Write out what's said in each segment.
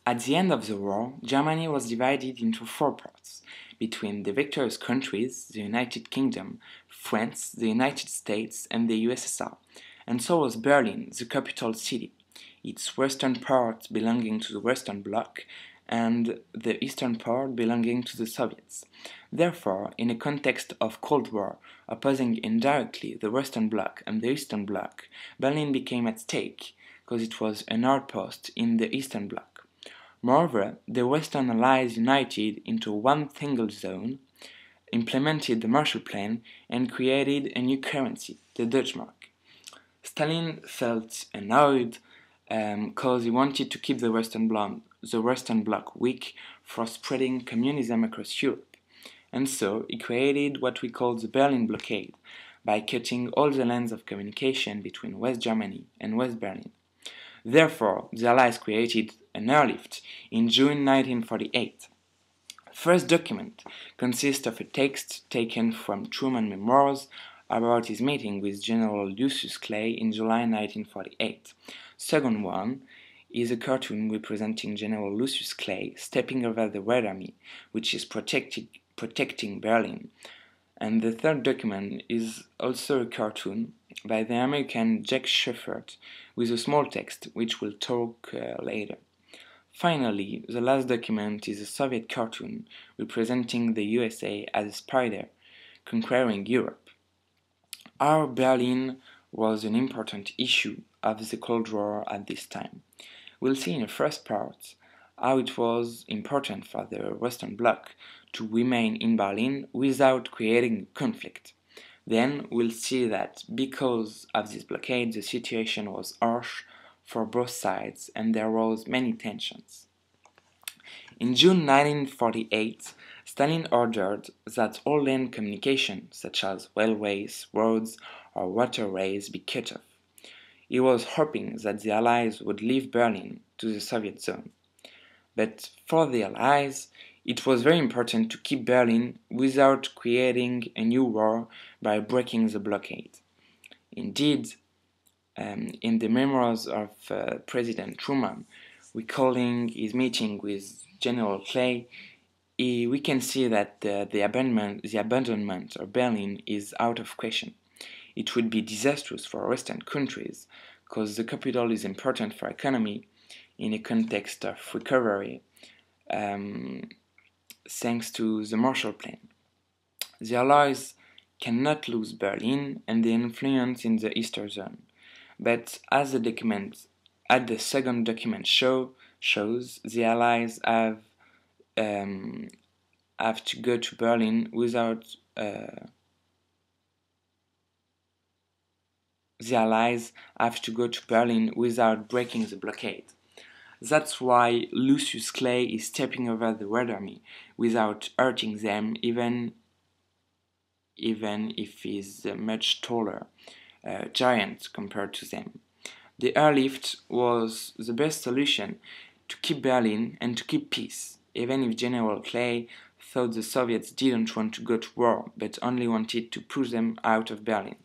At the end of the war, Germany was divided into four parts, between the victorious countries, the United Kingdom, France, the United States, and the USSR, and so was Berlin, the capital city, its western part belonging to the Western Bloc, and the eastern part belonging to the Soviets. Therefore, in a context of Cold War opposing indirectly the Western Bloc and the Eastern Bloc, Berlin became at stake, because it was an outpost in the Eastern Bloc. Moreover, the Western Allies united into one single zone, implemented the Marshall Plan, and created a new currency, the Deutschmark. Stalin felt annoyed because he wanted to keep the Western Bloc weak for spreading communism across Europe. And so he created what we call the Berlin Blockade, by cutting all the lines of communication between West Germany and West Berlin. Therefore, the Allies created an airlift in June 1948. First document consists of a text taken from Truman memoirs about his meeting with General Lucius Clay in July 1948. Second one is a cartoon representing General Lucius Clay stepping over the Red Army, which is protecting Berlin. And the third document is also a cartoon by the American Jack Shepard with a small text, which we'll talk later. Finally, the last document is a Soviet cartoon representing the USA as a spider conquering Europe. Our Berlin was an important issue of the Cold War at this time. We'll see in the first part how it was important for the Western Bloc to remain in Berlin without creating conflict. Then we'll see that because of this blockade, the situation was harsh for both sides and there was many tensions. In June 1948, Stalin ordered that all land communication, such as railways, roads, or waterways, be cut off. He was hoping that the Allies would leave Berlin to the Soviet zone. But for the Allies, it was very important to keep Berlin without creating a new war by breaking the blockade. Indeed, in the memoirs of President Truman, recalling his meeting with General Clay, we can see that the abandonment of Berlin is out of question. It would be disastrous for Western countries because the capital is important for economy in a context of recovery thanks to the Marshall Plan. The Allies cannot lose Berlin and the influence in the Eastern zone. But as the second document shows, the Allies have to go to Berlin without breaking the blockade. That's why Lucius Clay is stepping over the Red Army without hurting them, even if he's much taller, giant compared to them. The airlift was the best solution to keep Berlin and to keep peace, even if General Clay thought the Soviets didn't want to go to war, but only wanted to push them out of Berlin.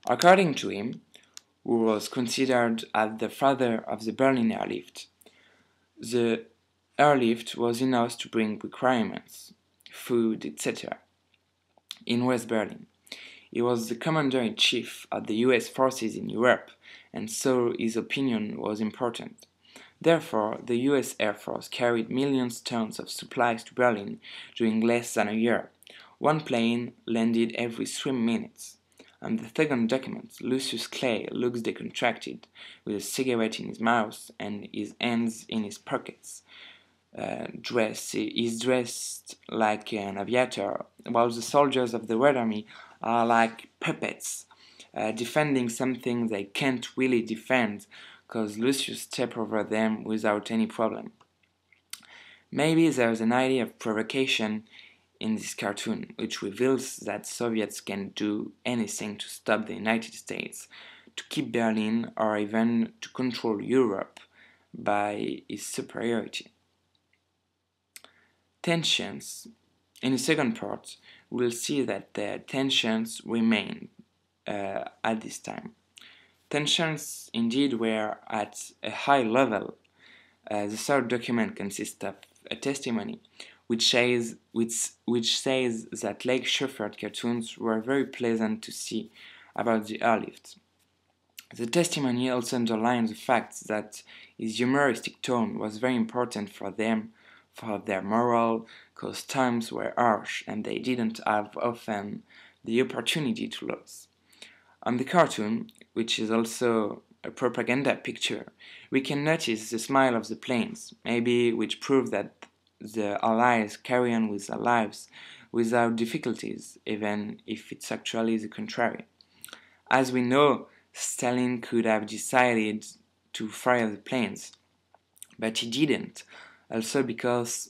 According to him, who was considered as the father of the Berlin airlift, the airlift was enough to bring requirements, food, etc. in West Berlin. He was the commander-in-chief of the US forces in Europe, and so his opinion was important. Therefore, the US Air Force carried millions of tons of supplies to Berlin during less than a year. One plane landed every 3 minutes. On the second document, Lucius Clay looks decontracted, with a cigarette in his mouth and his hands in his pockets. He's dressed like an aviator, while the soldiers of the Red Army are like puppets, defending something they can't really defend, because Lucius stepped over them without any problem. Maybe there's an idea of provocation in this cartoon, which reveals that Soviets can do anything to stop the United States, to keep Berlin, or even to control Europe by its superiority. Tensions. In the second part, we'll see that the tensions remain at this time. Tensions indeed were at a high level The third document consists of a testimony which says that Lake Shefford cartoons were very pleasant to see about the airlift. The testimony also underlines the fact that his humoristic tone was very important for them, for their morale, because times were harsh and they didn't have often the opportunity to lose. On the cartoon, which is also a propaganda picture, we can notice the smile of the planes, maybe which prove that the Allies carry on with their lives without difficulties, even if it's actually the contrary. As we know, Stalin could have decided to fire the planes, but he didn't, also because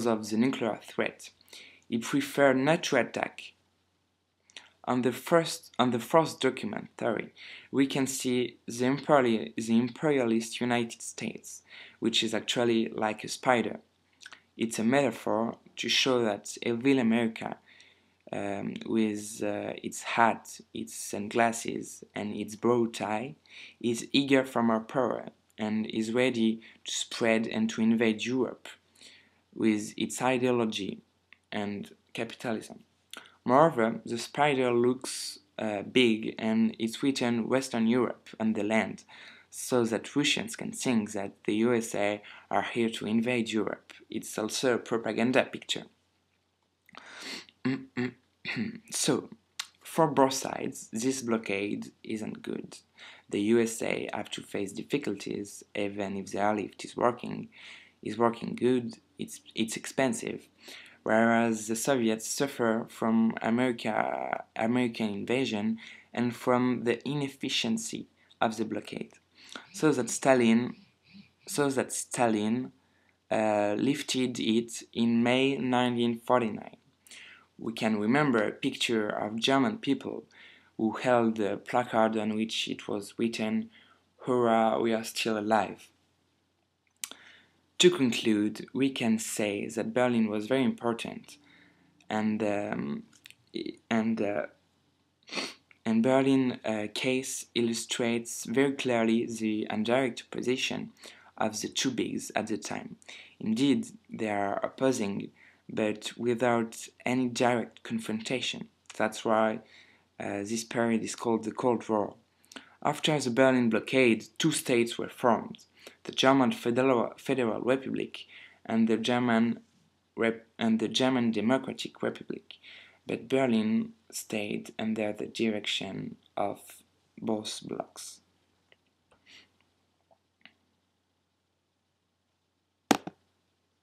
of the nuclear threat. He preferred not to attack. On the fourth documentary, we can see the imperialist United States, which is actually like a spider. It's a metaphor to show that evil America, with its hat, its sunglasses, and its bow tie, is eager for more power and is ready to spread and to invade Europe with its ideology and capitalism. Moreover, the spider looks big and it's written Western Europe on the land, so that Russians can think that the USA are here to invade Europe. It's also a propaganda picture. So, for both sides, this blockade isn't good. The USA have to face difficulties, even if the airlift is working good, it's expensive. Whereas the Soviets suffer from American invasion and from the inefficiency of the blockade. So that Stalin lifted it in May 1949. We can remember a picture of German people who held a placard on which it was written, "Hurrah, we are still alive." To conclude, we can say that Berlin was very important, and Berlin case illustrates very clearly the indirect opposition of the two bigs at the time. Indeed, they are opposing, but without any direct confrontation. That's why this period is called the Cold War. After the Berlin blockade, two states were formed: the German Federal Republic and the German Democratic Republic. But Berlin stayed under the direction of both blocs.